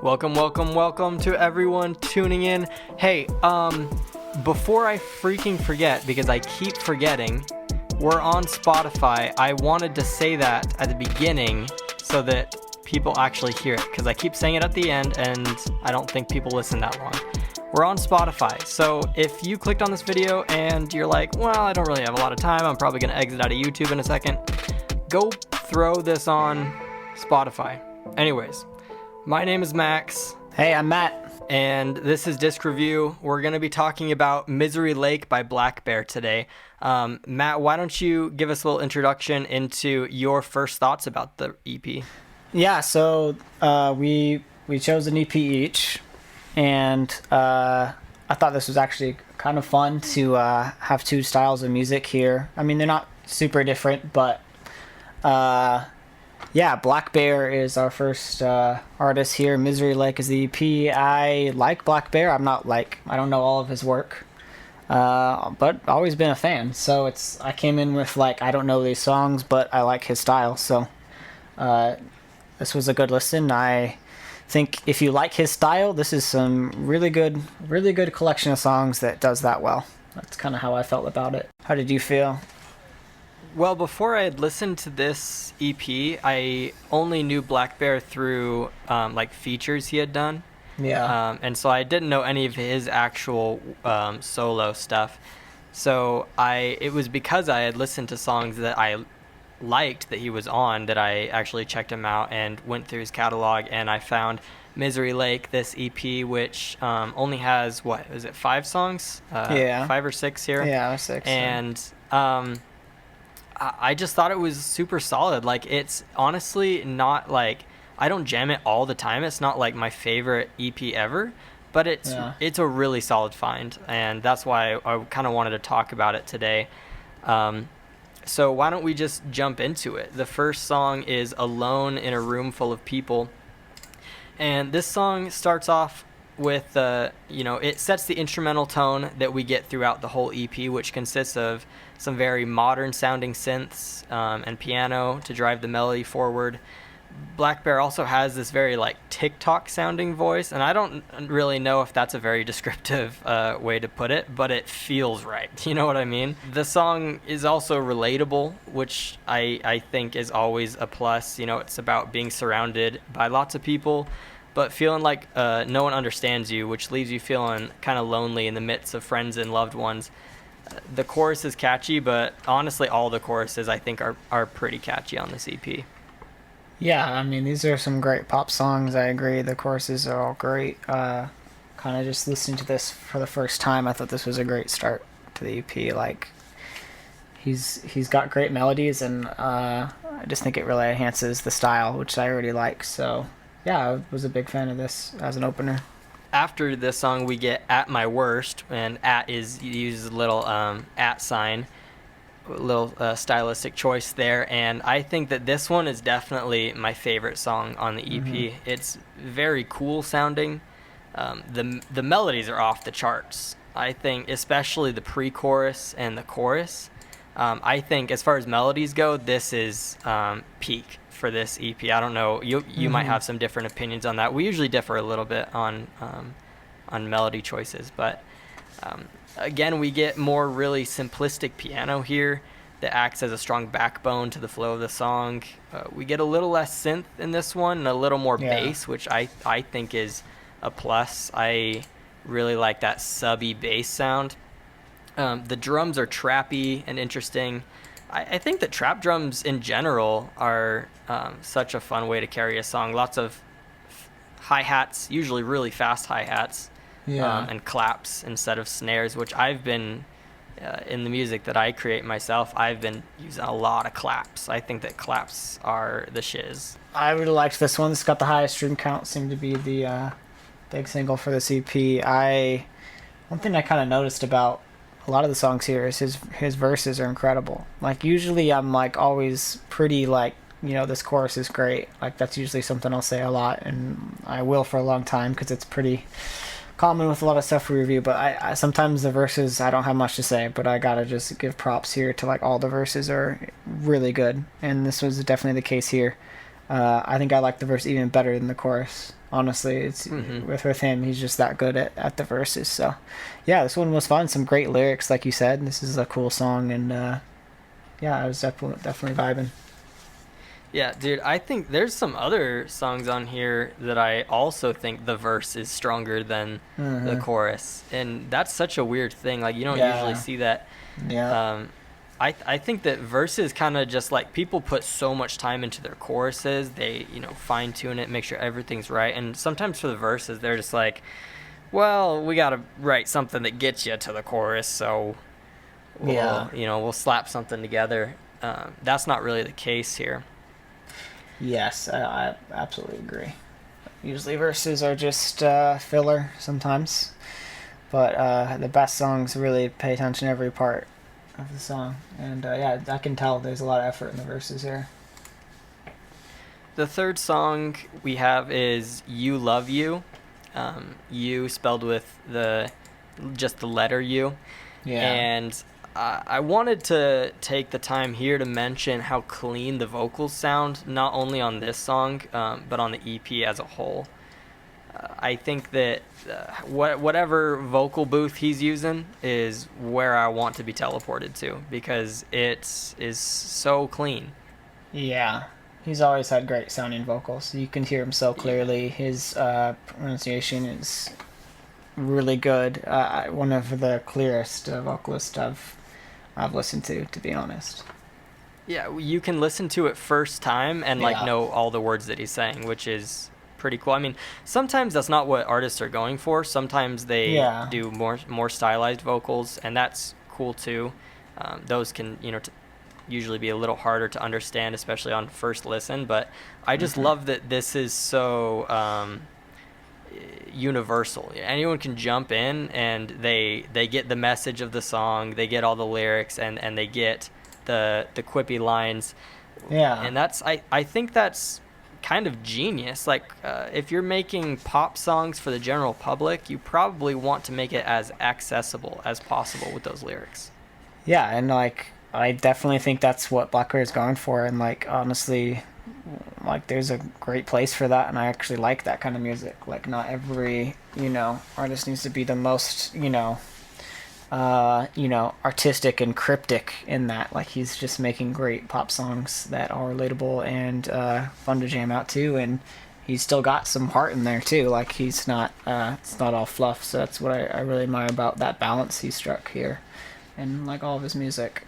Welcome to everyone tuning in. Hey, before I freaking forget, because I keep forgetting, we're on Spotify. I wanted to say that at the beginning so that people actually hear it, because I keep saying it at the end and I don't think people listen that long. We're on Spotify, so if you clicked on this video and you're like, well, I don't really have a lot of time, I'm probably going to exit out of YouTube in a second, go throw this on Spotify. Anyways, my name is Max. Hey, I'm Matt. And this is Disc Review. We're going to be talking about Misery Lake by BLACKBEAR today. Matt, why don't you give us a little introduction into your first thoughts about the EP? Yeah, so we chose an EP each, and I thought this was actually kind of fun to have two styles of music here. I mean, they're not super different, but yeah, BLACKBEAR is our first artist here. Misery Lake is the EP. I like BLACKBEAR. I don't know all of his work, but always been a fan. So I came in with I don't know these songs, but I like his style. So this was a good listen. I think if you like his style, this is some really good collection of songs that does that well. That's kind of how I felt about it. How did you feel? Well, before I had listened to this EP, I only knew BLACKBEAR through features he had done. Yeah. And so I didn't know any of his actual solo stuff. So it was because I had listened to songs that I liked that he was on that I actually checked him out and went through his catalog, and I found Misery Lake, this EP, which only has, 5 songs? Yeah. 5 or 6 here? Yeah, 6. And I just thought it was super solid. It's honestly not I don't jam it all the time. It's not my favorite EP ever, but it's a really solid find, and that's why I kind of wanted to talk about it today. So why don't we just jump into it? The first song is Alone in a Room Full of People, and this song starts off with it sets the instrumental tone that we get throughout the whole EP, which consists of some very modern sounding synths and piano to drive the melody forward. BLACKBEAR also has this very TikTok sounding voice, and I don't really know if that's a very descriptive way to put it, but it feels right. You know what I mean? The song is also relatable, which I think is always a plus. It's about being surrounded by lots of people, but feeling like no one understands you, which leaves you feeling kind of lonely in the midst of friends and loved ones. The chorus is catchy, but honestly all the choruses I think are pretty catchy on this EP. Yeah, I mean, these are some great pop songs. I agree. The choruses are all great. Kind of just listening to this for the first time, I thought this was a great start to the EP. He's got great melodies, and I just think it really enhances the style, which I already like. So yeah, I was a big fan of this as an opener. After this song, we get At My Worst, and uses a little at sign, a little stylistic choice there, and I think that this one is definitely my favorite song on the EP. Mm-hmm. It's very cool sounding. The melodies are off the charts. I think especially the pre-chorus and the chorus. I think as far as melodies go, this is peak for this EP. I don't know, you might have some different opinions on that. We usually differ a little bit on melody choices, but again, we get more really simplistic piano here that acts as a strong backbone to the flow of the song. We get a little less synth in this one and a little more bass, which I think is a plus. I really like that subby bass sound. The drums are trappy and interesting. I think that trap drums in general are such a fun way to carry a song. Lots of hi-hats, usually really fast hi-hats, and claps instead of snares, which I've been, in the music that I create myself, I've been using a lot of claps. I think that claps are the shiz. I really liked this one. It's got the highest stream count, seemed to be the big single for this EP. One thing I kind of noticed about a lot of the songs here is his verses are incredible. Usually I'm always pretty this chorus is great. That's usually something I'll say a lot, and I will for a long time because it's pretty common with a lot of stuff we review. But I sometimes the verses I don't have much to say, but I gotta just give props here to all the verses are really good, and this was definitely the case here. I think I like the verse even better than the chorus. Honestly, it's Hmm. with him. He's just that good at the verses. So, yeah, this one was fun. Some great lyrics, like you said. This is a cool song, and yeah, I was definitely vibing. Yeah, dude, I think there's some other songs on here that I also think the verse is stronger than the Hmm. chorus. And that's such a weird thing. Like, you don't usually Yeah, see that. yeah, Um, I think that verses kind of just like people put so much time into their choruses. They, fine tune it, make sure everything's right. And sometimes for the verses, they're just like, well, we got to write something that gets you to the chorus. So yeah. we'll slap something together. That's not really the case here. Yes, I absolutely agree. Usually verses are just filler sometimes, but the best songs really pay attention to every part of the song, and yeah, I can tell there's a lot of effort in the verses here. The third song we have is "You Love You," "you" spelled with just the letter U, Yeah, and I wanted to take the time here to mention how clean the vocals sound, not only on this song, but on the EP as a whole. I think that whatever vocal booth he's using is where I want to be teleported to because it is so clean. yeah. He's always had great sounding vocals. You can hear him so Yeah. clearly. His pronunciation is really good. One of the clearest vocalists I've listened to be honest. Yeah, you can listen to it first time and like Yeah, know all the words that he's saying, which is pretty cool. I mean, sometimes that's not what artists are going for. Sometimes they yeah, do more stylized vocals, and that's cool too. Those can usually be a little harder to understand, especially on first listen. But I just hmm, love that this is so universal. Anyone can jump in and they get the message of the song, they get all the lyrics, and they get the quippy lines, yeah. and I think that's kind of genius. Like if you're making pop songs for the general public, you probably want to make it as accessible as possible with those lyrics. Yeah, and like I definitely think that's what Blackbear is going for, and like honestly, like there's a great place for that, and I actually like that kind of music. Like not every artist needs to be the most artistic and cryptic in that. Like he's just making great pop songs that are relatable and fun to jam out to, and he's still got some heart in there too. Like he's not it's not all fluff. So that's what I really admire about that balance he struck here, and like all of his music.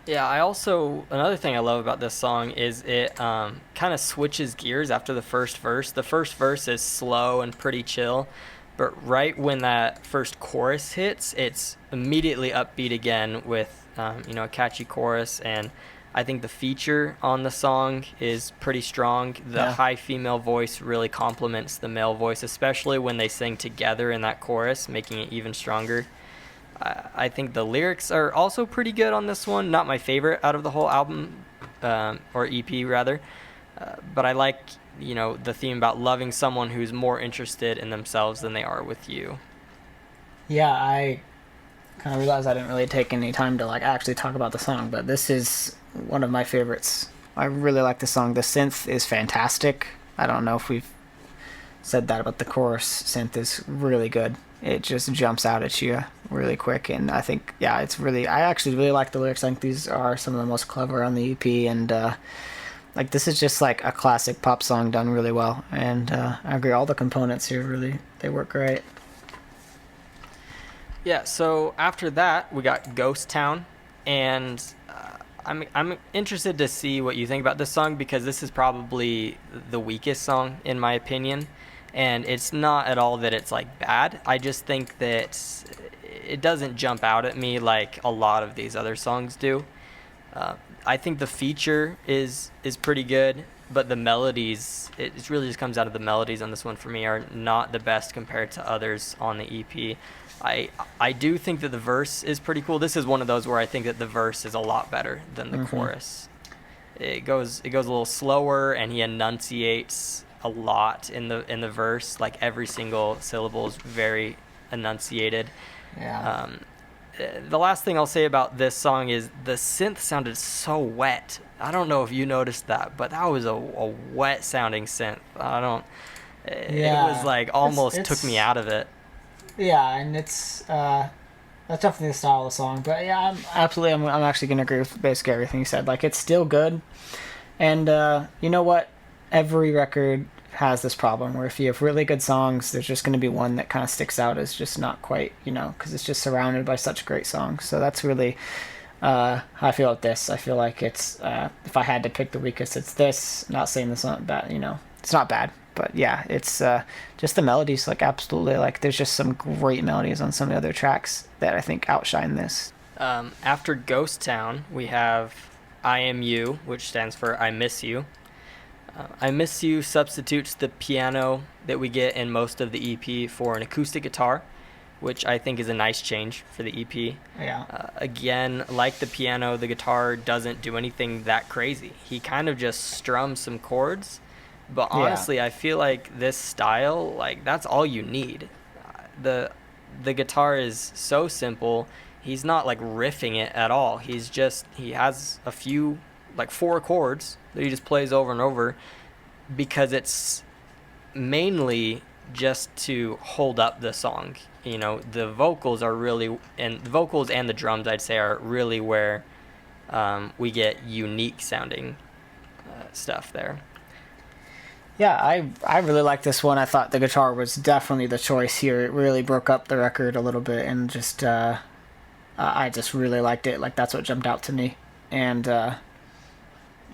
Yeah, I also another thing I love about this song is it kind of switches gears after the first verse. The first verse is slow and pretty chill, but right when that first chorus hits, it's immediately upbeat again with a catchy chorus. And I think the feature on the song is pretty strong. The Yeah. high female voice really complements the male voice, especially when they sing together in that chorus, making it even stronger. I think the lyrics are also pretty good on this one. Not my favorite out of the whole album, or EP rather, but I like the theme about loving someone who's more interested in themselves than they are with you. Yeah, I kind of realized I didn't really take any time to like actually talk about the song, but this is one of my favorites. I really like the song. The synth is fantastic. I don't know if we've said that about the chorus. Synth is really good. It just jumps out at you really quick, and I think yeah, it's really. I actually really like the lyrics. I think these are some of the most clever on the EP, and like this is just like a classic pop song done really well. And I agree, all the components here really they work great. Yeah. So after that, we got Ghost Town, and I'm interested to see what you think about this song because this is probably the weakest song in my opinion. And it's not at all that it's like bad. I just think that it doesn't jump out at me like a lot of these other songs do. Uh, I think the feature is pretty good, but the melodies it really just comes out of the melodies on this one for me are not the best compared to others on the EP. I I do think that the verse is pretty cool. This is one of those where I think that the verse is a lot better than the Hmm. chorus. It goes a little slower and he enunciates a lot in the verse. Like every single syllable is very enunciated. Yeah. Um, the last thing I'll say about this song is the synth sounded so wet. I don't know if you noticed that, but that was a wet sounding synth. I don't. It was Yeah, like almost took me out of it. yeah, and that's definitely the style of the song. But yeah, I'm actually gonna agree with basically everything you said. Like it's still good, and you know what? Every record has this problem where if you have really good songs, there's just gonna be one that kind of sticks out as just not quite, because it's just surrounded by such great songs. So that's really how I feel about this. I feel like it's if I had to pick the weakest, it's this. Not saying this not bad, it's not bad, but yeah, it's just the melodies. Like absolutely, like there's just some great melodies on some of the other tracks that I think outshine this. After Ghost Town, we have I Am You, which stands for I Miss You. I Miss You substitutes the piano that we get in most of the EP for an acoustic guitar, which I think is a nice change for the EP. Yeah, Again, like the piano, the guitar doesn't do anything that crazy. He kind of just strums some chords, but yeah, honestly, I feel like this style, like that's all you need. The the guitar is so simple. He's not like riffing it at all. He has a few like four chords that he just plays over and over because it's mainly just to hold up the song. The vocals are really, and the vocals and the drums, I'd say, are really where we get unique sounding stuff there. yeah. I really like this one. I thought the guitar was definitely the choice here. It really broke up the record a little bit, and just I just really liked it. Like that's what jumped out to me, and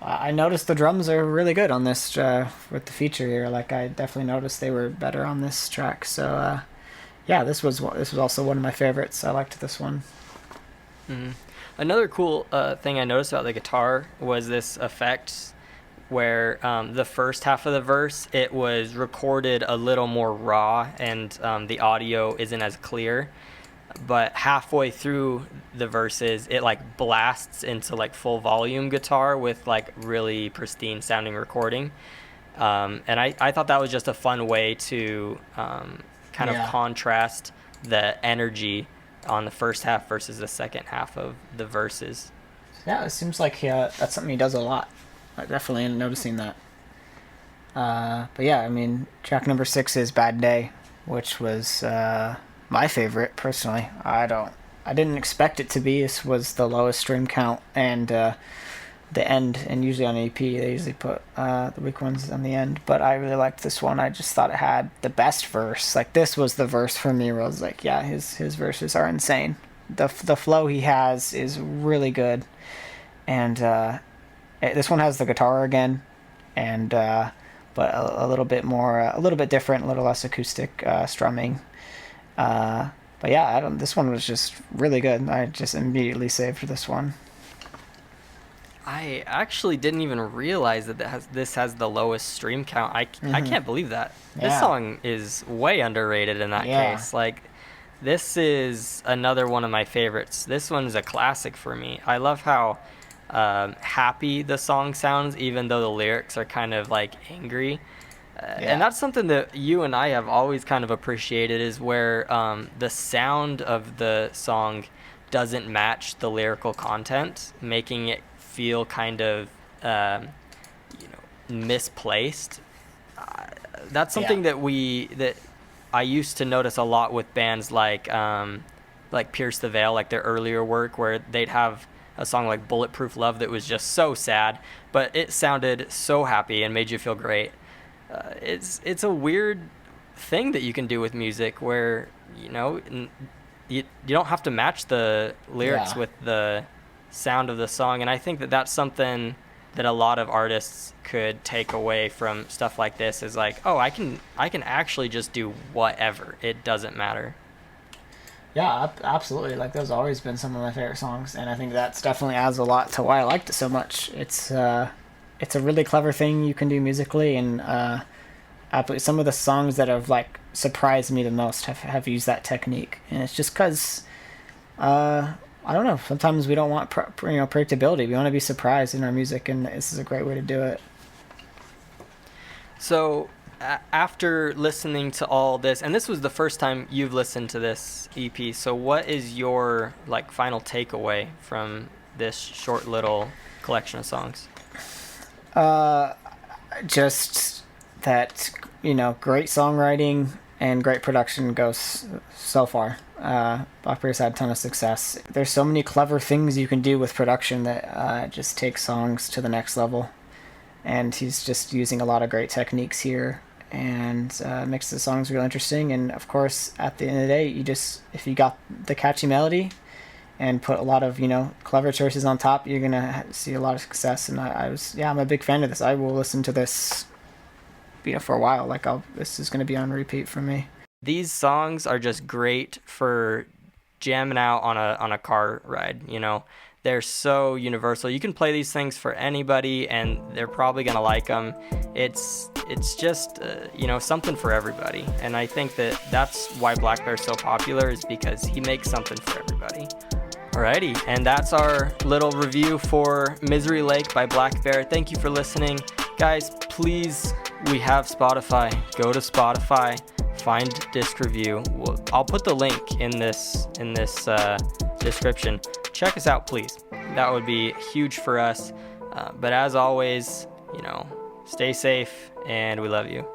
I noticed the drums are really good on this with the feature here. Like I definitely noticed they were better on this track. So yeah, this was also one of my favorites. I liked this one. Mm-hmm. Another cool thing I noticed about the guitar was this effect where the first half of the verse, it was recorded a little more raw and the audio isn't as clear, but halfway through the verses it like blasts into like full volume guitar with like really pristine sounding recording. And I thought that was just a fun way to kind of Yeah, contrast the energy on the first half versus the second half of the verses. yeah. It seems like that's something he does a lot. I definitely am noticing that. But yeah, I mean, track number 6 is "Bad Day," which was my favorite personally. I didn't expect it to be. This was the lowest stream count, and the end. And usually on EP, they usually put the weak ones on the end. But I really liked this one. I just thought it had the best verse. Like this was the verse for me where I was like, yeah, his verses are insane. The flow he has is really good, and this one has the guitar again, and but a little bit more, a little bit different, a little less acoustic strumming. But yeah, this one was just really good. I just immediately saved this one. I actually didn't even realize that this has the lowest stream count. I can't believe that. This Yeah, song is way underrated in that yeah, case. Like, this is another one of my favorites. This one's a classic for me. I love how happy the song sounds, even though the lyrics are kind of like angry. And yeah, that's something that you and I have always kind of appreciated is where the sound of the song doesn't match the lyrical content, making it feel kind of misplaced. That's yeah, something that I used to notice a lot with bands like Pierce the Veil, like their earlier work, where they'd have a song like Bulletproof Love that was just so sad, but it sounded so happy and made you feel great. It's a weird thing that you can do with music where you don't have to match the lyrics yeah. with the sound of the song, and I think that that's something that a lot of artists could take away from stuff like this is like, oh, I can actually just do whatever, it doesn't matter. Yeah, absolutely. Like those always been some of my favorite songs, and I think that's definitely adds a lot to why I liked it so much. It's a really clever thing you can do musically, and some of the songs that have like surprised me the most have used that technique, and it's just because I don't know. Sometimes we don't want predictability. We want to be surprised in our music, and this is a great way to do it. So after listening to all this, and this was the first time you've listened to this EP, so what is your like final takeaway from this short little collection of songs? Just that, great songwriting and great production goes so far. Blackbear's had a ton of success. There's so many clever things you can do with production that just take songs to the next level. And he's just using a lot of great techniques here, and makes the songs real interesting. And of course, at the end of the day, if you got the catchy melody and put a lot of clever choices on top, you're gonna see a lot of success. And I'm a big fan of this. I will listen to this for a while. This is gonna be on repeat for me. These songs are just great for jamming out on a car ride. They're so universal. You can play these things for anybody, and they're probably gonna like them. It's just something for everybody, and I think that's why BLACKBEAR's so popular, is because he makes something for everybody. Alrighty, and that's our little review for Misery Lake by BLACKBEAR. Thank you for listening, guys. Please, we have Spotify. Go to Spotify, find Disc Review. I'll put the link in this description. Check us out, please. That would be huge for us. But as always, stay safe, and we love you.